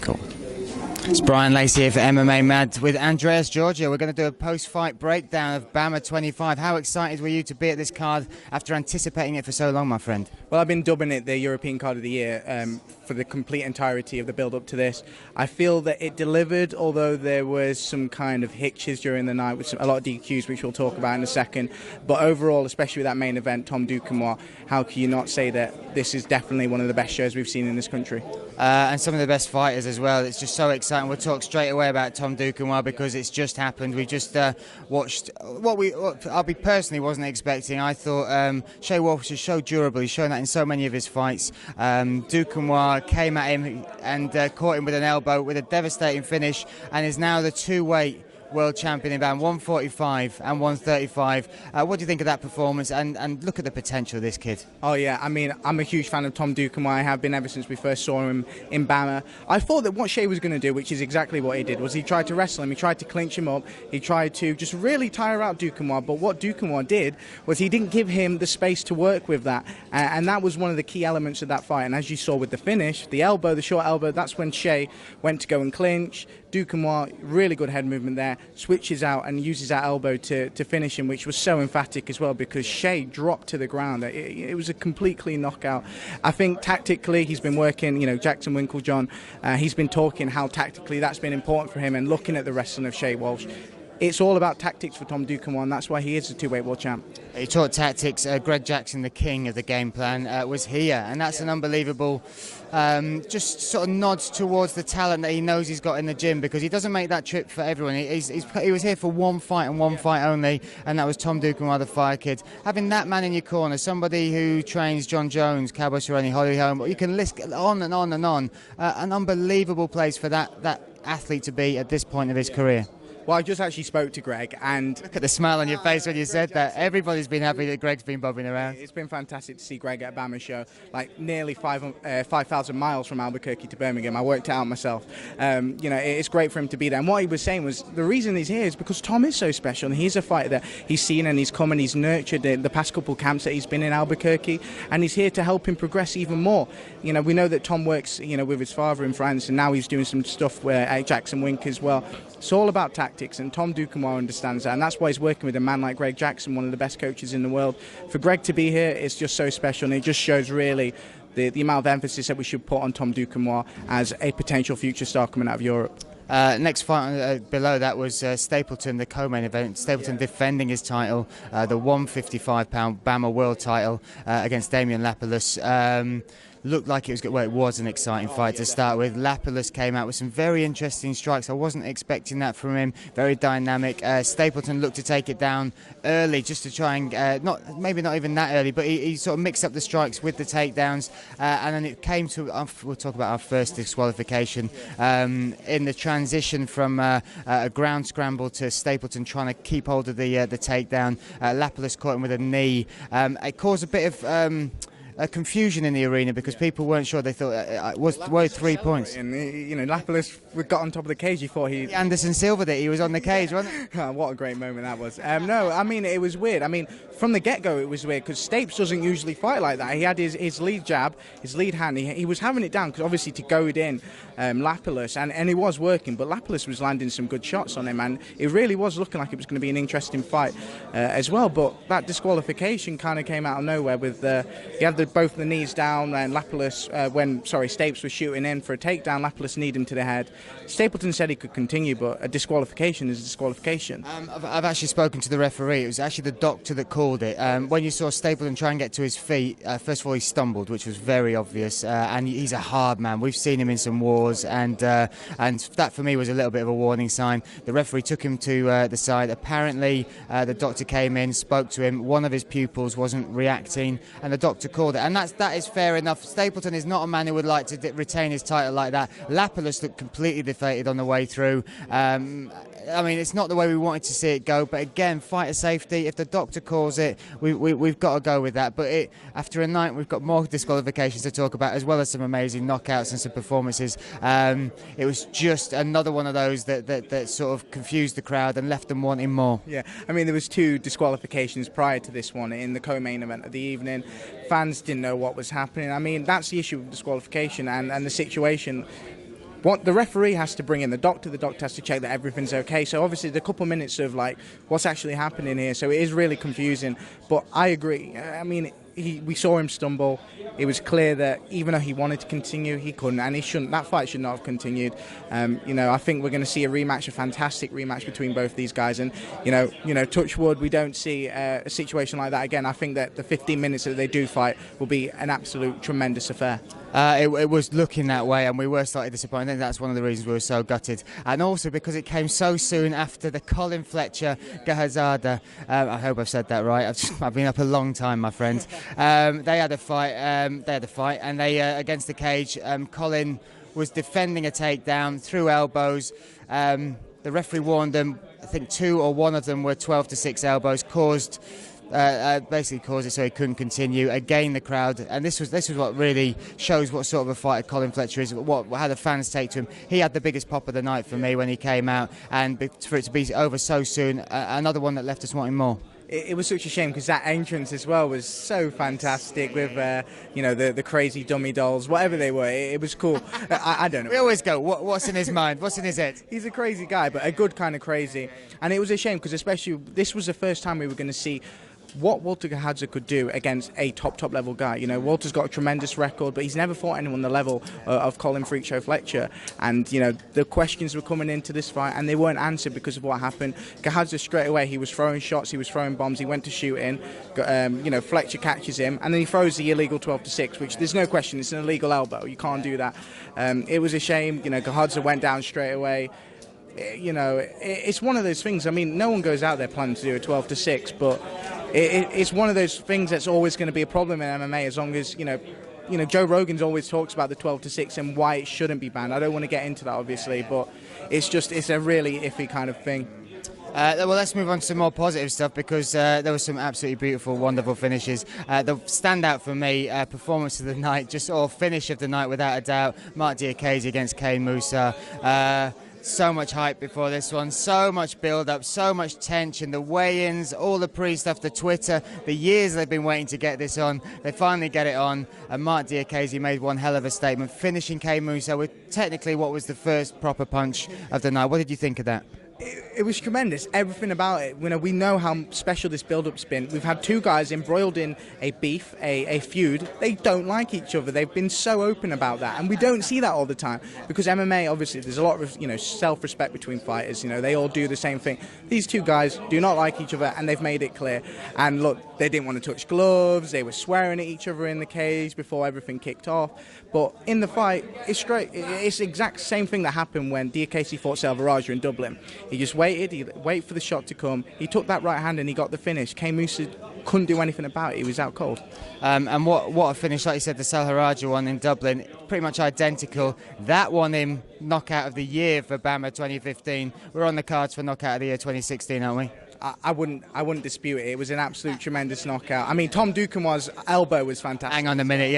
Cool. It's Bryan Lacey here for MMA Mad with Andreas Georgiou. We're going to do a post-fight breakdown of BAMMA 25. How excited were you to be at this card after anticipating it for so long, my friend? Well, I've been dubbing it the European Card of the Year for the complete entirety of the build-up to this. I feel that it delivered, although there was some kind of hitches during the night with a lot of DQs, which we'll talk about in a second. But overall, especially with that main event, Tom Duquesnoy, how can you not say that this is definitely one of the best shows we've seen in this country? And some of the best fighters as well. It's just so exciting. We'll talk straight away about Tom Duquesnoy because it's just happened. We just watched what I'll be personally wasn't expecting. I thought Shea Walsh is so durable. He's shown that in so many of his fights. Duquesnoy came at him and caught him with an elbow with a devastating finish and is now the two-weight world champion in BAMMA, 145 and 135. What do you think of that performance? And look at the potential of this kid. Oh yeah, I mean, I'm a huge fan of Tom Duquesnoy. I have been ever since we first saw him in BAMMA. I thought that what Shea was going to do, which is exactly what he did, was he tried to wrestle him, he tried to clinch him up, he tried to just really tire out Duquesnoy. But what Duquesnoy did was he didn't give him the space to work with that, and that was one of the key elements of that fight. And as you saw with the finish, the elbow, the short elbow, that's when Shea went to go and clinch. Duquesnoy, really good head movement there, switches out and uses that elbow to finish him, which was so emphatic as well because Shea dropped to the ground. It was a complete clean knockout. I think tactically he's been working, you know, Jackson Winklejohn, he's been talking how tactically that's been important for him and looking at the wrestling of Shea Walsh. It's all about tactics for Tom Duquesnoy, and that's why he is the two-weight world champ. He taught tactics. Greg Jackson, the king of the game plan, was here, and that's an unbelievable just sort of nods towards the talent that he knows he's got in the gym because he doesn't make that trip for everyone. He was here for one fight and one fight only, and that was Tom Duquesnoy, the Fire Kid. Having that man in your corner, somebody who trains John Jones, Cowboy Cerrone, Holly Holm, you can list on and on and on. An unbelievable place for that athlete to be at this point of his career. Well, I just actually spoke to Greg, and look at the smile on your face when you said that. Everybody's been happy that Greg's been bobbing around. It's been fantastic to see Greg at a BAMMA show, like nearly 5,000 miles from Albuquerque to Birmingham. I worked it out myself. You know, it's great for him to be there. And what he was saying was the reason he's here is because Tom is so special, and he's a fighter that he's seen and he's come and he's nurtured the past couple camps that he's been in Albuquerque, and he's here to help him progress even more. You know, we know that Tom works, you know, with his father in France, and now he's doing some stuff at Jackson Wink as well. It's all about tactics, and Tom Duquesnoy understands that, and that's why he's working with a man like Greg Jackson, one of the best coaches in the world. For Greg to be here, it's just so special, and it just shows really the amount of emphasis that we should put on Tom Duquesnoy as a potential future star coming out of Europe. Next fight below that was Stapleton, the co-main event. Stapleton defending his title, the 155-pound BAMMA world title against Damien Lapalus. Looked like it was good. Well, it was an exciting fight to start with. Lapalus came out with some very interesting strikes. I wasn't expecting that from him. Very dynamic. Stapleton looked to take it down early, just to try and maybe not even that early, but he sort of mixed up the strikes with the takedowns, and then it came to. We'll talk about our first disqualification in the transition from a ground scramble to Stapleton trying to keep hold of the takedown. Lapalus caught him with a knee. It caused a bit of confusion in the arena because people weren't sure. They thought it was worth 3 points. And you know, Lapalus got on top of the cage. He thought Anderson Silva that he was on the cage, wasn't it? What a great moment that was. No, I mean, it was weird. I mean, from the get-go it was weird because Stapes doesn't usually fight like that. He had his lead jab, his lead hand. He was having it down because obviously to goad in Lapalus, and it was working, but Lapalus was landing some good shots on him, and it really was looking like it was going to be an interesting fight as well. But that disqualification kind of came out of nowhere with he had both the knees down, and Lapalus, Stapes was shooting in for a takedown, Lapalus kneed him to the head. Stapleton said he could continue, but a disqualification is a disqualification. I've actually spoken to the referee. It was actually the doctor that called it. When you saw Stapleton try and get to his feet, first of all he stumbled, which was very obvious, and he's a hard man. We've seen him in some wars, and that for me was a little bit of a warning sign. The referee took him to the side. Apparently the doctor came in, spoke to him. One of his pupils wasn't reacting, and the doctor called it. And that is fair enough. Stapleton is not a man who would like to retain his title like that. Lapalus looked completely completely deflated on the way through. I mean, it's not the way we wanted to see it go, but again, fighter safety, if the doctor calls it, we've got to go with that. But after a night, we've got more disqualifications to talk about, as well as some amazing knockouts and some performances. It was just another one of those that sort of confused the crowd and left them wanting more. Yeah, I mean, there was 2 disqualifications prior to this one in the co-main event of the evening. Fans didn't know what was happening. I mean, that's the issue with disqualification and the situation. What the referee has to bring in the doctor has to check that everything's okay. So obviously the couple minutes of like what's actually happening here, so it is really confusing. But I agree. I mean, we saw him stumble. It was clear that even though he wanted to continue, he couldn't, and he shouldn't. That fight should not have continued. I think we're going to see a rematch, a fantastic rematch between both these guys, and touch wood, we don't see a situation like that again. I think that the 15 minutes that they do fight will be an absolute tremendous affair. It was looking that way, and we were slightly disappointed. I think that's one of the reasons we were so gutted, and also because it came so soon after the Colin Fletcher Gahazada. I hope I've said that right. I've been up a long time, my friend. They had a fight. And they against the cage. Colin was defending a takedown through elbows. The referee warned them. I think 2 or 1 of them were 12-6 elbows, basically caused it so he couldn't continue. Again, the crowd, and this was what really shows what sort of a fighter Colin Fletcher is. How the fans take to him. He had the biggest pop of the night for me when he came out, and for it to be over so soon, another one that left us wanting more. It was such a shame because that entrance as well was so fantastic with the crazy dummy dolls, whatever they were. It was cool. I don't know. We always go, what's in his mind? What's in his head? He's a crazy guy, but a good kind of crazy. And it was a shame because especially this was the first time we were going to see what Walter Gahadze could do against a top level guy. Walter's got a tremendous record, but he's never fought anyone the level of Colin Freakshow Fletcher. And the questions were coming into this fight, and they weren't answered because of what happened. Gahadze straight away, he was throwing shots, he was throwing bombs, he went to shoot in. Fletcher catches him, and then he throws the illegal 12-6, which there's no question, it's an illegal elbow. You can't do that. It was a shame. Gahadze went down straight away. It's one of those things. I mean, no one goes out there planning to do a 12-6, but it's one of those things that's always going to be a problem in MMA as long as, Joe Rogan's always talks about the 12-6 and why it shouldn't be banned. I don't want to get into that, obviously, but it's a really iffy kind of thing. Well, let's move on to some more positive stuff because there were some absolutely beautiful, wonderful finishes. The standout for me, performance of the night, finish of the night without a doubt, Mark Diakiese against Kane Moussa. So much hype before this one, so much build-up, so much tension, the weigh-ins, all the pre-stuff, the Twitter, the years they've been waiting to get this on. They finally get it on, and Mark Diakiese made one hell of a statement, finishing Kane Moussa with technically what was the first proper punch of the night. What did you think of that? It was tremendous. Everything about it. We know how special this build-up's been. We've had 2 guys embroiled in a beef, a feud. They don't like each other. They've been so open about that, and we don't see that all the time because MMA, obviously, there's a lot of self-respect between fighters. They all do the same thing. These 2 guys do not like each other, and they've made it clear. And look, they didn't want to touch gloves. They were swearing at each other in the cage before everything kicked off. But in the fight, it's great. It's the exact same thing that happened when Diakiese fought Selvaraju in Dublin. He just waited, he waited for the shot to come, he took that right hand and he got the finish. Kane Moussa couldn't do anything about it, he was out cold. And what a finish, like you said, the Selvaraju one in Dublin, pretty much identical. That won him knockout of the year for BAMMA 2015. We're on the cards for knockout of the year 2016, aren't we? I wouldn't dispute it. It was an absolute tremendous knockout. I mean, Tom Duquesnoy's elbow was fantastic. Hang on a minute,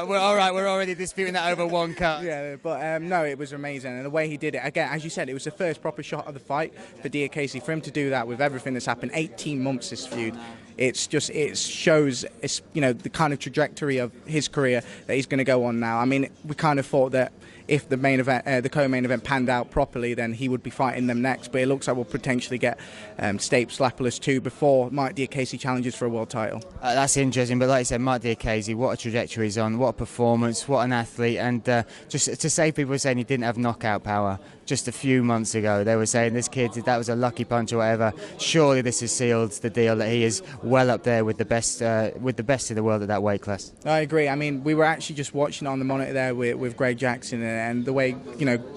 we're all right. We're already disputing that over one cut. Yeah, but no, it was amazing, and the way he did it. Again, as you said, it was the first proper shot of the fight for Diakiese. For him to do that with everything that's happened, 18 months this feud. It shows the kind of trajectory of his career that he's going to go on now. I mean, we kind of thought that if the main event, the co-main event panned out properly, then he would be fighting them next. But it looks like we'll potentially get Stapes Lapalus 2 before Mark Diakiese challenges for a world title. That's interesting, but like I said, Mark Diakiese, what a trajectory he's on, what a performance, what an athlete, and just to say people were saying he didn't have knockout power just a few months ago, they were saying this kid, that was a lucky punch or whatever. Surely this has sealed the deal that he is well up there with the best in the world at that weight class. I agree. I mean, we were actually just watching on the monitor there with Greg Jackson, and the way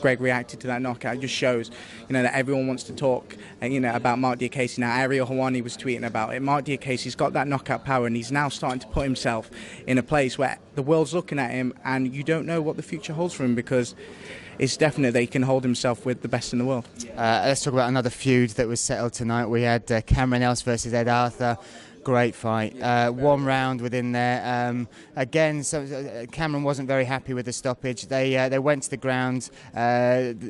Greg reacted to that knockout just shows that everyone wants to talk about Mark Diakiese now. Ariel Helwani was tweeting about it. Mark Diakiese's got that knockout power, and he's now starting to put himself in a place where the world's looking at him, and you don't know what the future holds for him because it's definite that he can hold himself with the best in the world. Let's talk about another feud that was settled tonight. We had Cameron Else versus Ed Arthur. Great fight. One round within there. Again, Cameron wasn't very happy with the stoppage. They went to the ground,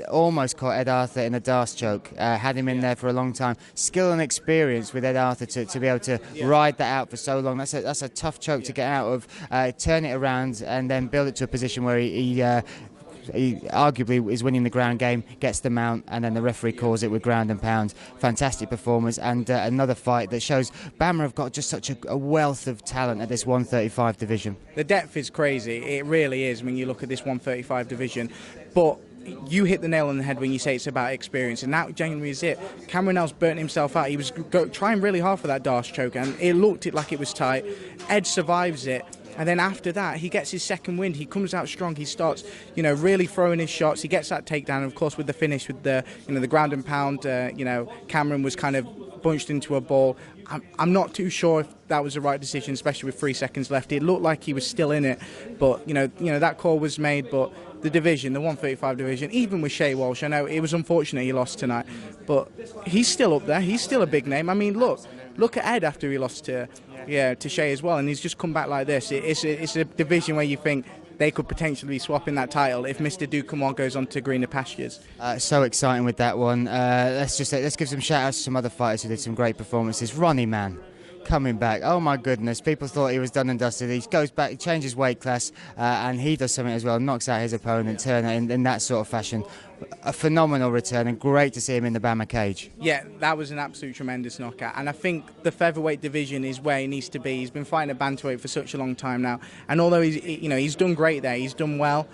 almost caught Ed Arthur in a Darce choke. Had him in there for a long time. Skill and experience with Ed Arthur to be able to ride that out for so long. That's a tough choke to get out of. Turn it around and then build it to a position where he arguably is winning the ground game, gets the mount, and then the referee calls it with ground and pound. Fantastic performance, and another fight that shows BAMMA have got just such a wealth of talent at this 135 division. The depth is crazy, it really is when you look at this 135 division, but you hit the nail on the head when you say it's about experience, and that genuinely is it. Cameron Else burnt himself out. He was trying really hard for that Darce choke, and it looked like it was tight. Ed survives it. And then after that, he gets his second wind. He comes out strong. He starts, really throwing his shots. He gets that takedown. And of course, with the finish, with the, the ground and pound, Cameron was kind of bunched into a ball. I'm not too sure if that was the right decision, especially with 3 seconds left. It looked like he was still in it, but that call was made. But the division, the 135 division, even with Shea Walsh, I know it was unfortunate he lost tonight, but he's still up there. He's still a big name. I mean, look at Ed after he lost to Shea as well, and he's just come back like this. It's a division where you think they could potentially be swapping that title if Mr. Duquesnoy goes on to greener pastures. So exciting with that one. Let's give some shout outs to some other fighters who did some great performances. Ronnie Man coming back, oh my goodness, people thought he was done and dusted. He goes back, he changes weight class, and he does something as well, knocks out his opponent Turner in that sort of fashion. A phenomenal return, and great to see him in the BAMMA cage. Yeah, that was an absolute tremendous knockout, and I think the featherweight division is where he needs to be. He's been fighting at bantamweight for such a long time now, and although he's done great there, he's done well.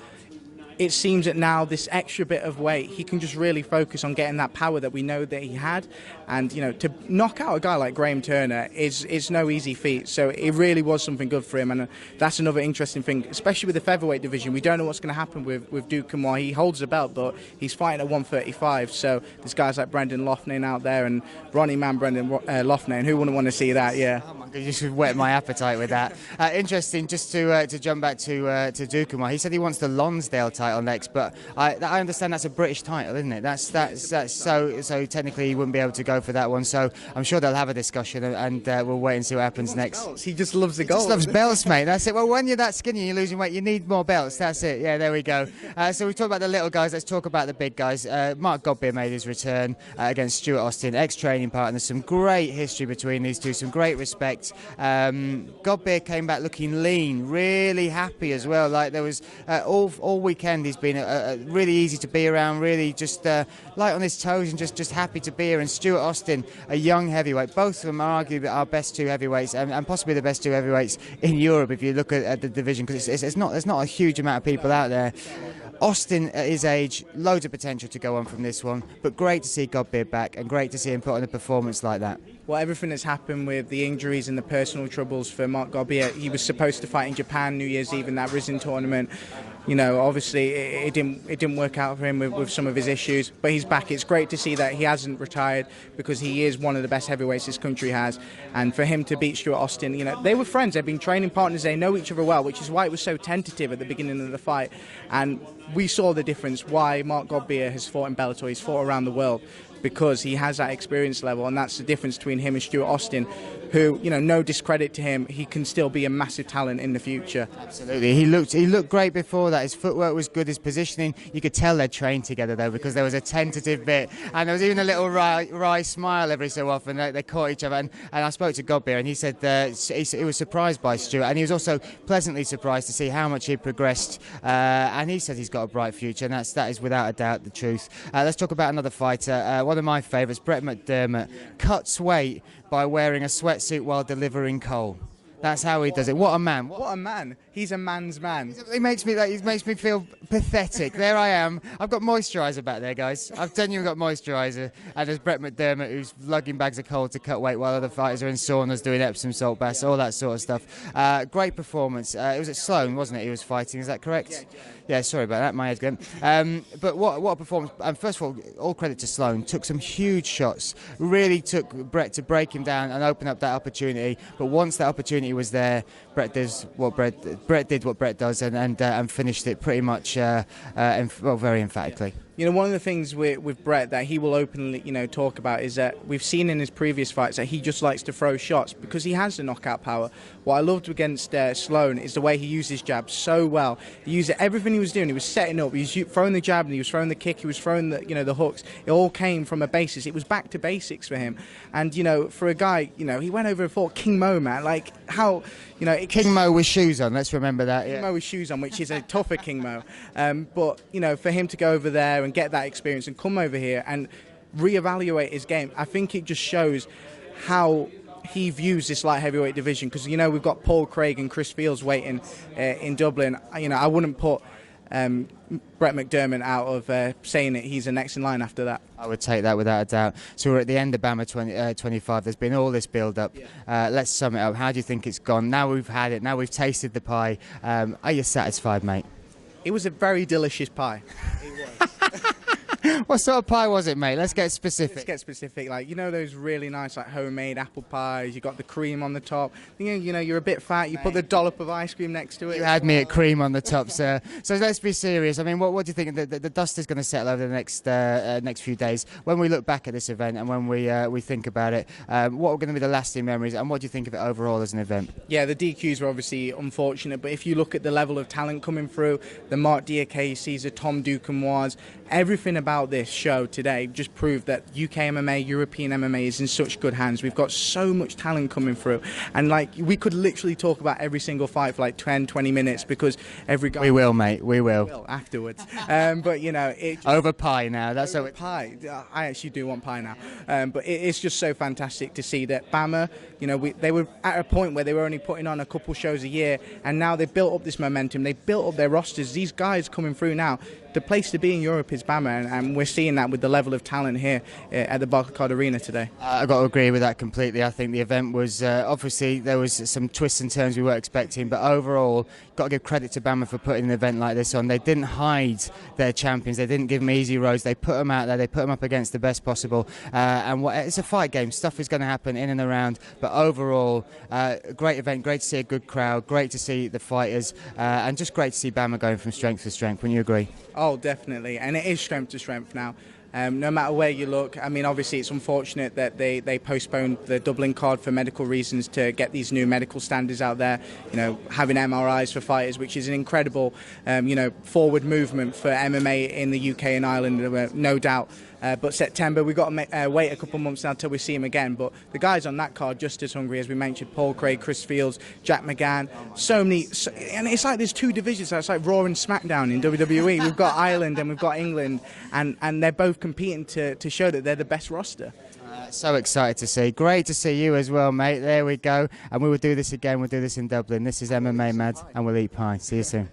It seems that now this extra bit of weight, he can just really focus on getting that power that we know that he had. And, to knock out a guy like Graham Turner is no easy feat. So it really was something good for him. And that's another interesting thing, especially with the featherweight division. We don't know what's going to happen with Duquesnoy. He holds the belt, but he's fighting at 135. So there's guys like Brendan Loughnane out there, and Ronnie Man, Brendan Loughnane. Who wouldn't want to see that? Yeah. Oh my God, you should whet my appetite with that. Interesting, just to jump back to Duquesnoy. He said he wants the Lonsdale title next, but I understand that's a British title, isn't it? That's so technically he wouldn't be able to go for that one. So I'm sure they'll have a discussion, and we'll wait and see what happens next. Belts. He just loves the gold. He just loves belts, mate. That's it. Well, when you're that skinny and you're losing weight, you need more belts. That's it. Yeah, there we go. So we talked about the little guys. Let's talk about the big guys. Mark Godbeer made his return against Stuart Austin, ex-training partner. Some great history between these two. Some great respect. Godbeer came back looking lean, really happy as well. Like there was all weekend. He's been really easy to be around, really just light on his toes and just happy to be here. And Stuart Austin, a young heavyweight, both of them are arguably our best two heavyweights, and possibly the best two heavyweights in Europe if you look at the division, because there's not a huge amount of people out there. Austin, at his age, loads of potential to go on from this one, but great to see Godbeer back, and great to see him put on a performance like that. Well, everything that's happened with the injuries and the personal troubles for Mark Godbeer, he was supposed to fight in Japan New Year's Eve in that Risen tournament. Obviously it didn't work out for him with some of his issues, but he's back. It's great to see that he hasn't retired, because he is one of the best heavyweights this country has. And for him to beat Stuart Austin, they were friends, they've been training partners, they know each other well, which is why it was so tentative at the beginning of the fight. And we saw the difference why Mark Godbeer has fought in Bellator. He's fought around the world because he has that experience level, and that's the difference between him and Stuart Austin, who, no discredit to him, he can still be a massive talent in the future. Absolutely. He looked great before that. His footwork was good, his positioning. You could tell they'd trained together, though, because there was a tentative bit, and there was even a little wry smile every so often. They caught each other, and I spoke to Godbeer, and he said he was surprised by Stuart, and he was also pleasantly surprised to see how much he progressed, and he said he's got a bright future, and that is without a doubt the truth. Let's talk about another fighter, one of my favourites, Brett McDermott, cuts weight by wearing a sweatsuit while delivering coal. That's how he does it. What a man. What a man. He's a man's man. He makes me feel pathetic. There I am. I've got moisturiser back there, guys. I've genuinely got moisturiser. And there's Brett McDermott, who's lugging bags of coal to cut weight while other fighters are in saunas doing Epsom salt baths, all that sort of stuff. Great performance. It was at Sloane, wasn't it? He was fighting. Is that correct? Yeah, sorry about that. My head's going. But what a performance. And first of all credit to Sloane. Took some huge shots. Really took Brett to break him down and open up that opportunity. But once that opportunity he was there. Brett did what Brett does, and finished it pretty much very emphatically. You know, one of the things with Brett that he will openly, talk about is that we've seen in his previous fights that he just likes to throw shots because he has the knockout power. What I loved against Sloan is the way he used his jab so well. He used everything he was doing. He was setting up. He was throwing the jab, and he was throwing the kick. He was throwing the hooks. It all came from a basis. It was back to basics for him. And for a guy, he went over and fought King Mo, man. Like how, King Mo with shoes on. Let's remember that. King Mo with shoes on, which is a tougher King Mo. But for him to go over there and get that experience and come over here and reevaluate his game, I think it just shows how he views this light heavyweight division, because we've got Paul Craig and Chris Fields waiting in Dublin. I wouldn't put Brett McDermott out of saying that he's the next in line after that. I would take that without a doubt. So we're at the end of BAMMA 25. There's been all this build-up. Yeah. Let's sum it up. How do you think it's gone? Now we've had it. Now we've tasted the pie. Are you satisfied, mate? It was a very delicious pie. It was. What sort of pie was it, mate? Let's get specific. Let's get specific. Like, those really nice, like, homemade apple pies. You got the cream on the top. You're a bit fat. You put the dollop of ice cream next to it. You had me at cream on the top, sir. So let's be serious. I mean, what do you think? The dust is going to settle over the next few days. When we look back at this event and when we think about it, what are going to be the lasting memories, and what do you think of it overall as an event? Yeah, the DQs were obviously unfortunate, but if you look at the level of talent coming through, the Mark Diakieses, the Tom Duquesnois, everything about this show today just proved that UK MMA, European MMA is in such good hands. We've got so much talent coming through, and we could literally talk about every single fight for like 10-20 minutes, because every guy... We will, mate, we will afterwards. But over pie now, that's over pie. I actually do want pie now. But it's just so fantastic to see that BAMMA, they were at a point where they were only putting on a couple shows a year, and now they've built up this momentum. They've built up their rosters. These guys coming through now, the place to be in Europe is BAMMA, and we're seeing that with the level of talent here at the Barclaycard Arena today. I've got to agree with that completely. I think the event was, obviously there was some twists and turns we weren't expecting, but overall, got to give credit to BAMMA for putting an event like this on. They didn't hide their champions. They didn't give them easy roads. They put them out there. They put them up against the best possible. It's a fight game. Stuff is going to happen in and around, but overall, great event. Great to see a good crowd. Great to see the fighters, and just great to see BAMMA going from strength to strength. Wouldn't you agree? Oh, definitely, and it is strength to strength now. No matter where you look, I mean, obviously it's unfortunate that they postponed the Dublin card for medical reasons to get these new medical standards out there, having MRIs for fighters, which is an incredible, forward movement for MMA in the UK and Ireland, no doubt. But September, we've got to wait a couple of months now till we see him again. But the guys on that card just as hungry, as we mentioned: Paul Craig, Chris Fields, Jack McGann. So many, and it's like there's two divisions. So it's like Raw and SmackDown in WWE. We've got Ireland and we've got England, and they're both competing to show that they're the best roster. So excited to see. Great to see you as well, mate. There we go. And we will do this again. We'll do this in Dublin. This is MMA Mad, and we'll eat pie. See you soon.